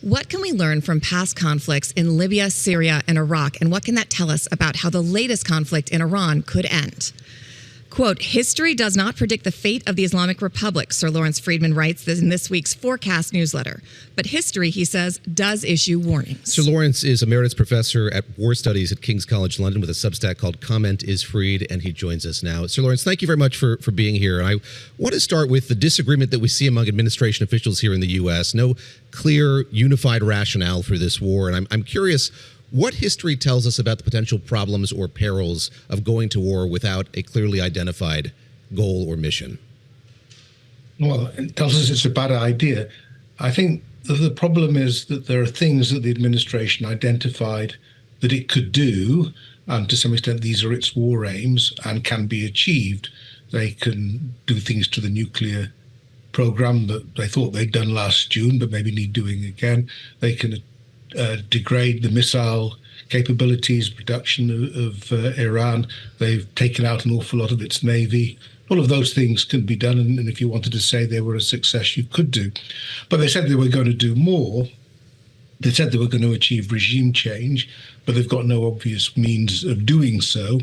What can we learn from past conflicts in Libya, Syria, and Iraq, and what can that tell us about how the latest conflict in Iran could end? Quote, history does not predict the fate of the Islamic Republic, Sir Lawrence Freedman writes in this week's Forecast newsletter. But history, he says, does issue warnings. Sir Lawrence is emeritus professor at war studies at King's College London with a Substack called Comment is Freed, and he joins us now. Sir Lawrence, thank you very much for being here. And I want to start with the disagreement that we see among administration officials here in the U.S. No clear, unified rationale for this war. And I'm curious what history tells us about the potential problems or perils of going to war without a clearly identified goal or mission. Well, it tells us it's a bad idea. I think the problem is that there are things that the administration identified that it could do, and to some extent these are its war aims and can be achieved. They can do things to the nuclear program that they thought they'd done last June, but maybe need doing again. They can degrade the missile capabilities, production of Iran. They've taken out an awful lot of its navy. All of those things can be done, and if you wanted to say they were a success, you could do. But they said they were going to do more. They said they were going to achieve regime change, but they've got no obvious means of doing so.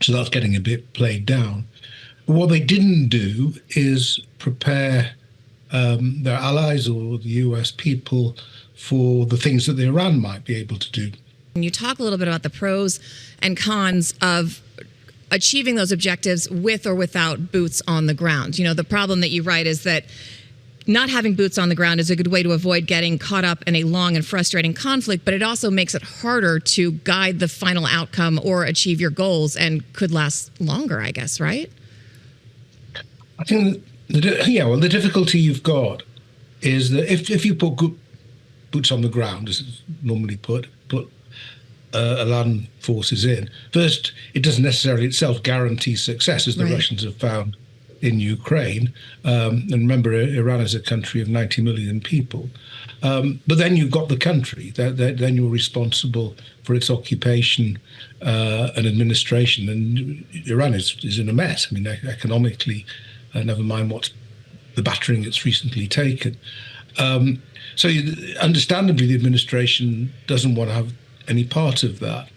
So that's getting a bit played down. But what they didn't do is prepare their allies or the US people for the things that Iran might be able to do. You talk a little bit about the pros and cons of achieving those objectives with or without boots on the ground. You know, the problem that you write is that not having boots on the ground is a good way to avoid getting caught up in a long and frustrating conflict, but it also makes it harder to guide the final outcome or achieve your goals and could last longer, I guess, right? I think, the difficulty you've got is that if you put good boots on the ground, as it's normally put land forces in. First, it doesn't necessarily itself guarantee success, as the Russians have found in Ukraine. And remember, Iran is a country of 90 million people. But then you've got the country. Then you're responsible for its occupation and administration. And Iran is in a mess. I mean, economically, never mind what's the battering it's recently taken. So understandably, the administration doesn't want to have any part of that.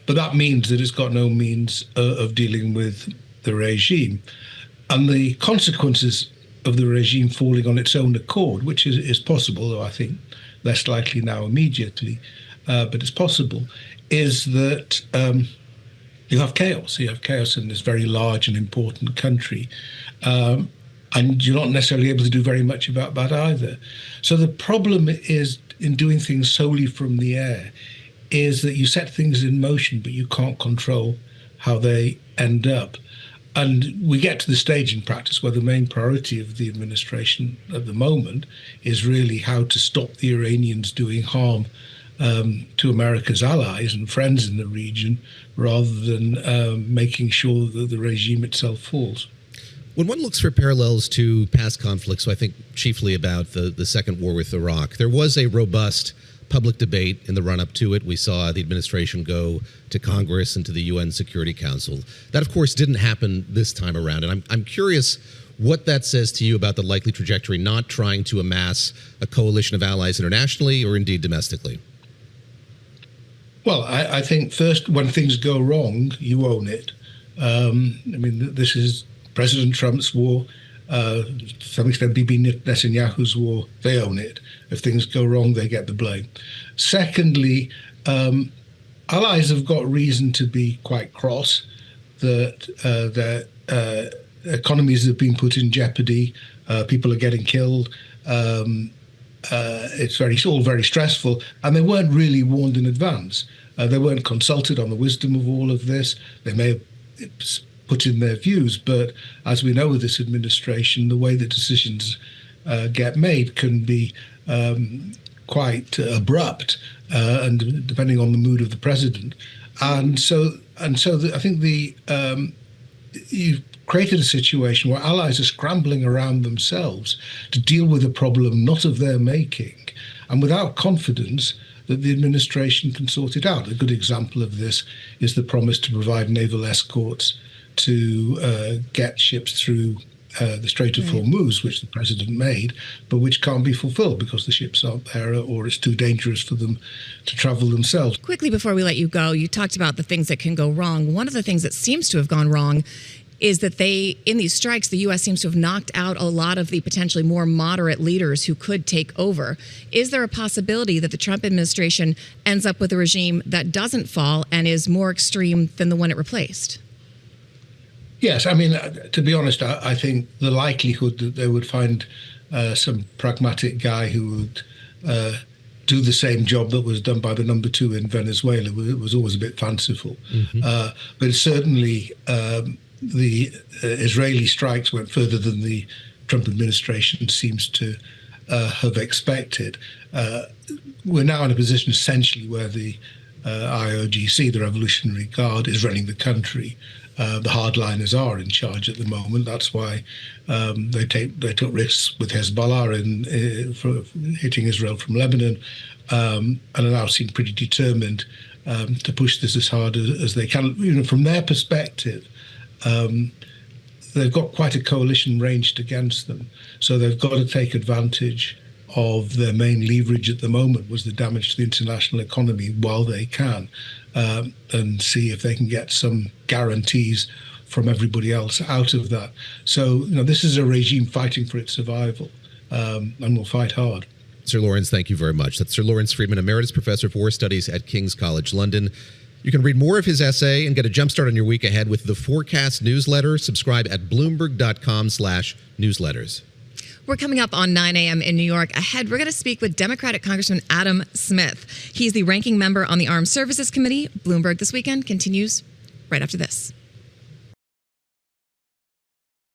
But that means that it's got no means of dealing with the regime. And the consequences of the regime falling on its own accord, which is possible, though I think less likely now immediately, but it's possible, is that you have chaos. You have chaos in this very large and important country. And you're not necessarily able to do very much about that either. So the problem is in doing things solely from the air is that you set things in motion, but you can't control how they end up. And we get to the stage in practice where the main priority of the administration at the moment is really how to stop the Iranians doing harm to America's allies and friends in the region, rather than making sure that the regime itself falls. When one looks for parallels to past conflicts, so I think chiefly about the second war with Iraq, there was a robust public debate in the run-up to it. We saw the administration go to Congress and to the UN Security Council. That, of course, didn't happen this time around. And I'm curious what that says to you about the likely trajectory, not trying to amass a coalition of allies internationally or indeed domestically. Well, I think first, when things go wrong, you own it. I mean, this is President Trump's war, to some extent Bibi Netanyahu's war. They own it. If things go wrong, they get the blame. Secondly, allies have got reason to be quite cross that their economies have been put in jeopardy. People are getting killed. It's all very stressful, and they weren't really warned in advance. They weren't consulted on the wisdom of all of this. They may have put in their views, but as we know with this administration, the way that decisions get made can be quite abrupt, and depending on the mood of the president. And so I think you've created a situation where allies are scrambling around themselves to deal with a problem not of their making, and without confidence that the administration can sort it out. A good example of this is the promise to provide naval escorts to get ships through the Strait of Hormuz, which the president made, but which can't be fulfilled because the ships aren't there or it's too dangerous for them to travel themselves. Quickly before we let you go, you talked about the things that can go wrong. One of the things that seems to have gone wrong is that in these strikes, the U.S. seems to have knocked out a lot of the potentially more moderate leaders who could take over. Is there a possibility that the Trump administration ends up with a regime that doesn't fall and is more extreme than the one it replaced? Yes, I mean, to be honest, I think the likelihood that they would find some pragmatic guy who would do the same job that was done by the number two in Venezuela was always a bit fanciful. But certainly the Israeli strikes went further than the Trump administration seems to have expected. We're now in a position essentially where the IRGC, the Revolutionary Guard, is running the country. The hardliners are in charge at the moment. That's why they took risks with Hezbollah for hitting Israel from Lebanon, and are now seem pretty determined to push this as hard as they can. You know, from their perspective, they've got quite a coalition ranged against them, so they've got to take advantage of their main leverage at the moment was the damage to the international economy while they can, and see if they can get some guarantees from everybody else out of that. So, you know, this is a regime fighting for its survival, and will fight hard. Sir Lawrence, thank you very much. That's Sir Lawrence Freedman, Emeritus Professor of War Studies at King's College London. You can read more of his essay and get a jumpstart on your week ahead with the Forecast newsletter. Subscribe at bloomberg.com/newsletters. We're coming up on 9 a.m. in New York. Ahead, we're going to speak with Democratic Congressman Adam Smith. He's the ranking member on the Armed Services Committee. Bloomberg This Weekend continues right after this.